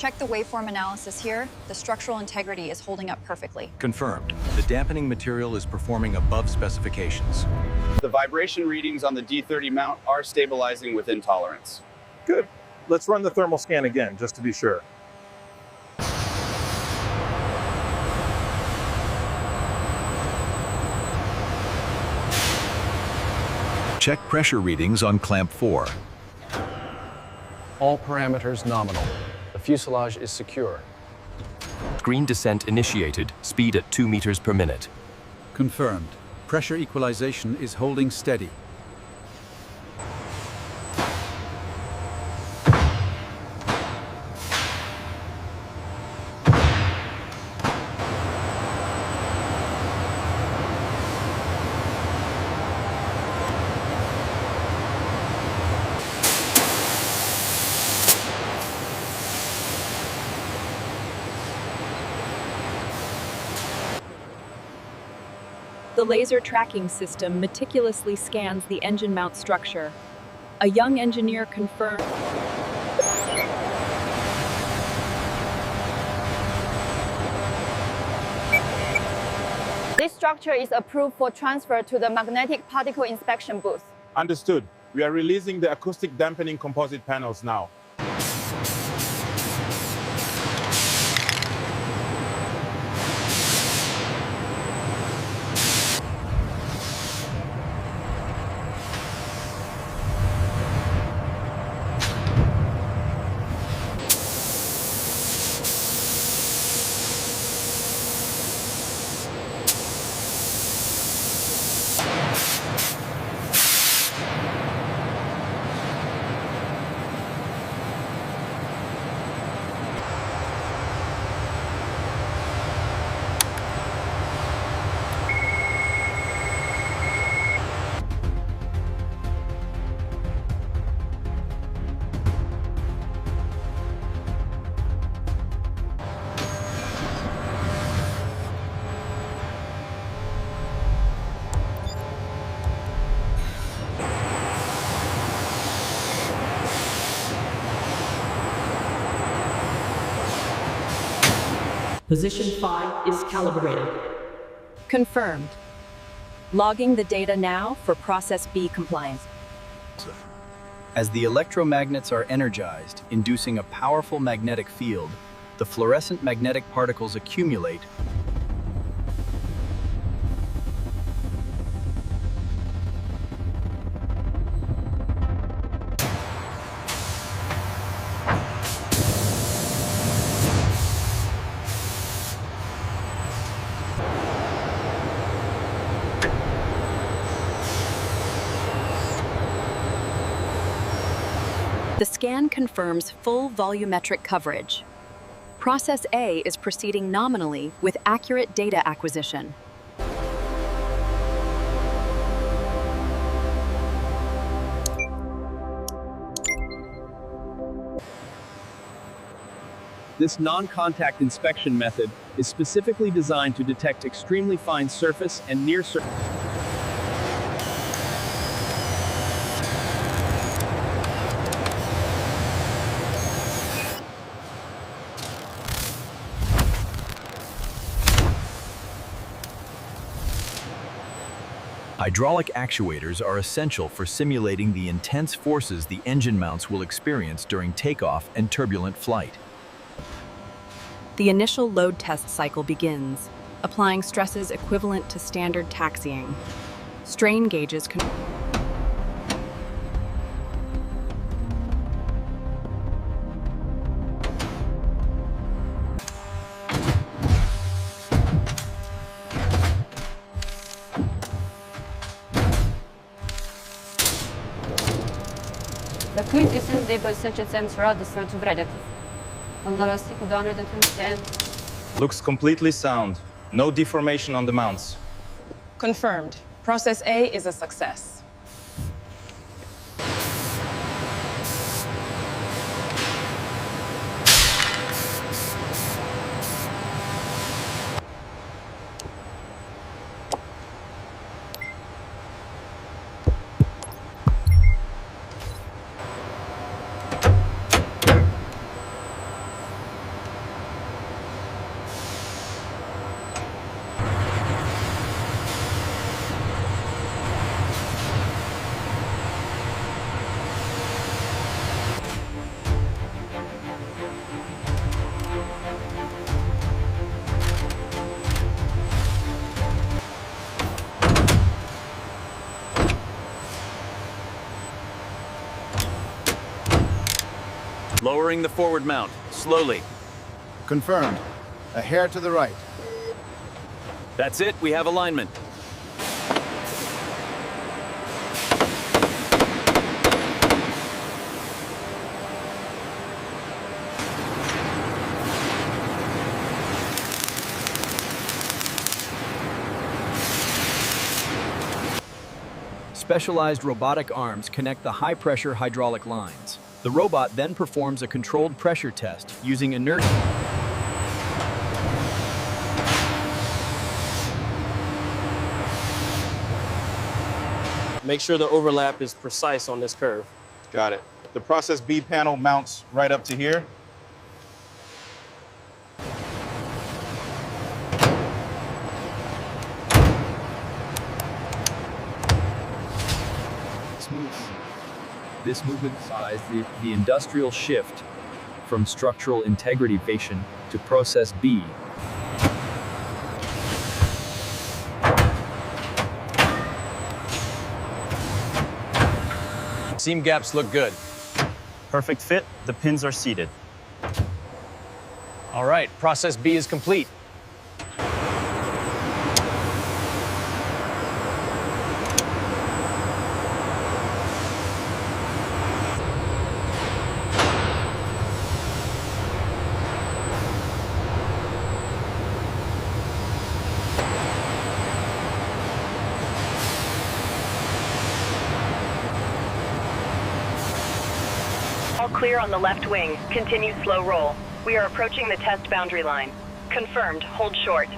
Check the waveform analysis here. The structural integrity is holding up perfectly. Confirmed. The dampening material is performing above specifications. The vibration readings on the D-30 mount are stabilizing within tolerance. Good. Let's run the thermal scan again, just to be sure. Check pressure readings on clamp 4. All parameters nominal. The fuselage is secure. Green descent initiated, speed at 2 meters per minute. Confirmed. Pressure equalization is holding steady. The laser tracking system meticulously scans the engine mount structure. A young engineer confirmed. This structure is approved for transfer to the magnetic particle inspection booth. Understood. We are releasing the acoustic dampening composite panels now. Position 5 is calibrated. Confirmed. Logging the data now for Process B compliance. As the electromagnets are energized, inducing a powerful magnetic field, the fluorescent magnetic particles accumulate. The scan confirms full volumetric coverage. Process A is proceeding nominally with accurate data acquisition. This non-contact inspection method is specifically designed to detect extremely fine surface and near-surface. Hydraulic actuators are essential for simulating the intense forces the engine mounts will experience during takeoff and turbulent flight. The initial load test cycle begins, applying stresses equivalent to standard taxiing. Strain gauges The clean descent depot such throughout the start of radiative. On the last 110. Looks completely sound. No deformation on the mounts. Confirmed. Process A is a success. Lowering the forward mount, slowly. Confirmed. A hair to the right. That's it, we have alignment. Specialized robotic arms connect the high-pressure hydraulic lines. The robot then performs a controlled pressure test using inert. Make sure the overlap is precise on this curve. Got it. The Process B panel mounts right up to here. This movement size the industrial shift from structural integrity Aviation to Process B. Seam gaps look good. Perfect fit, the pins are seated. All right, process B is complete. All clear on the left wing. Continue slow roll. We are approaching the test boundary line. Confirmed. Hold short.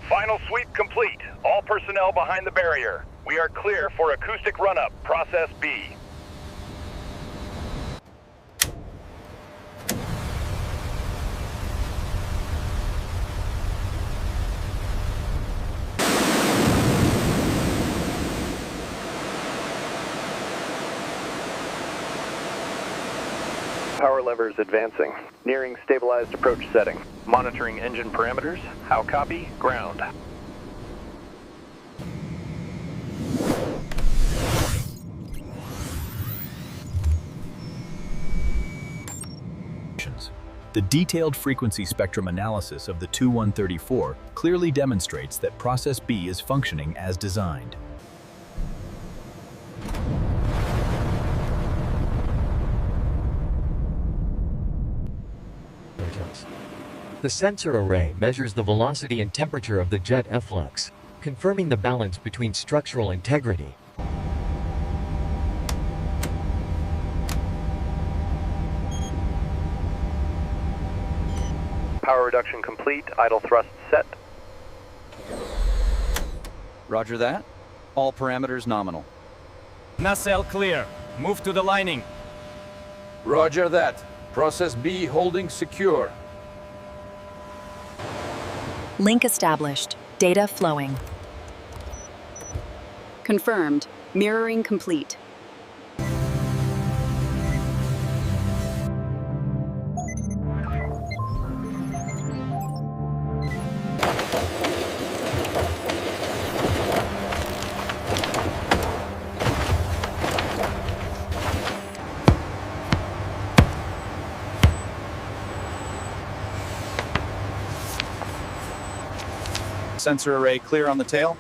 Final sweep complete. All personnel behind the barrier. We are clear for acoustic run-up, Process B. Power levers advancing. Nearing stabilized approach setting. Monitoring engine parameters. How copy? Ground. The detailed frequency spectrum analysis of the Tu-134 clearly demonstrates that Process B is functioning as designed. The sensor array measures the velocity and temperature of the jet efflux, confirming the balance between structural integrity. Power reduction complete. Idle thrust set. Roger that. All parameters nominal. Nacelle clear. Move to the lining. Roger that. Process B holding secure. Link established. Data flowing. Confirmed. Mirroring complete. Sensor array clear on the tail.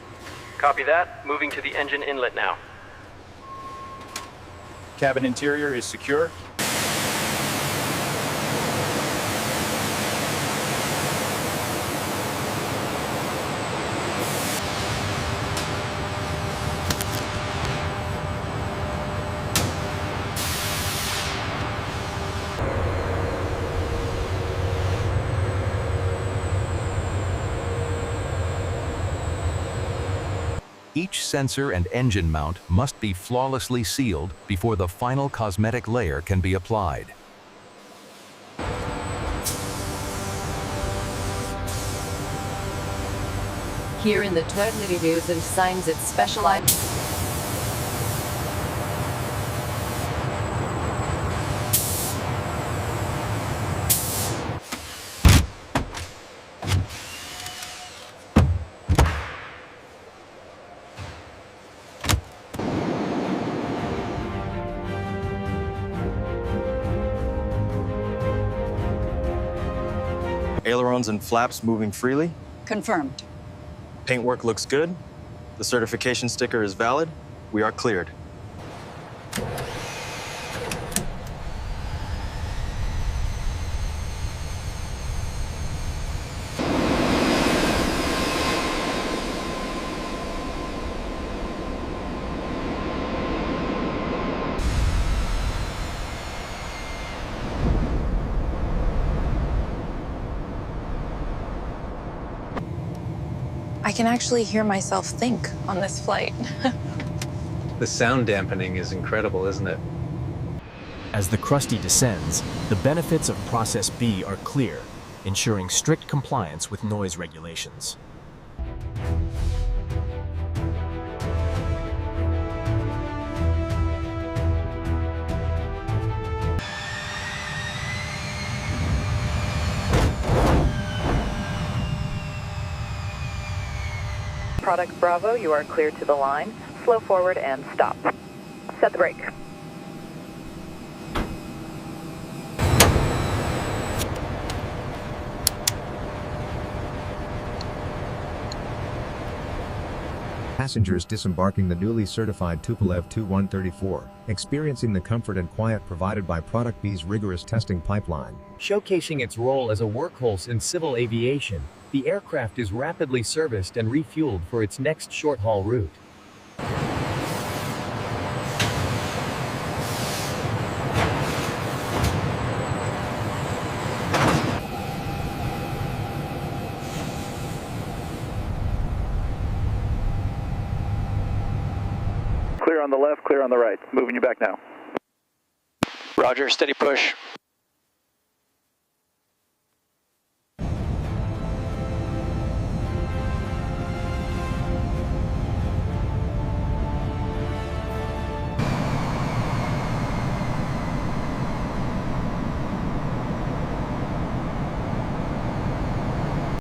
Copy that. Moving to the engine inlet now. Cabin interior is secure. Each sensor and engine mount must be flawlessly sealed before the final cosmetic layer can be applied. Here in the toilet reviews and signs its specialized. Ailerons and flaps moving freely. Confirmed. Paintwork looks good. The certification sticker is valid. We are cleared. I can actually hear myself think on this flight. The sound dampening is incredible, isn't it? As the Crusty descends, the benefits of Process B are clear, ensuring strict compliance with noise regulations. Product Bravo, you are clear to the line. Slow forward and stop. Set the brake. Passengers disembarking the newly certified Tupolev Tu-134, experiencing the comfort and quiet provided by Product B's rigorous testing pipeline. Showcasing its role as a workhorse in civil aviation, the aircraft is rapidly serviced and refueled for its next short-haul route. Clear on the left, clear on the right. Moving you back now. Roger, steady push.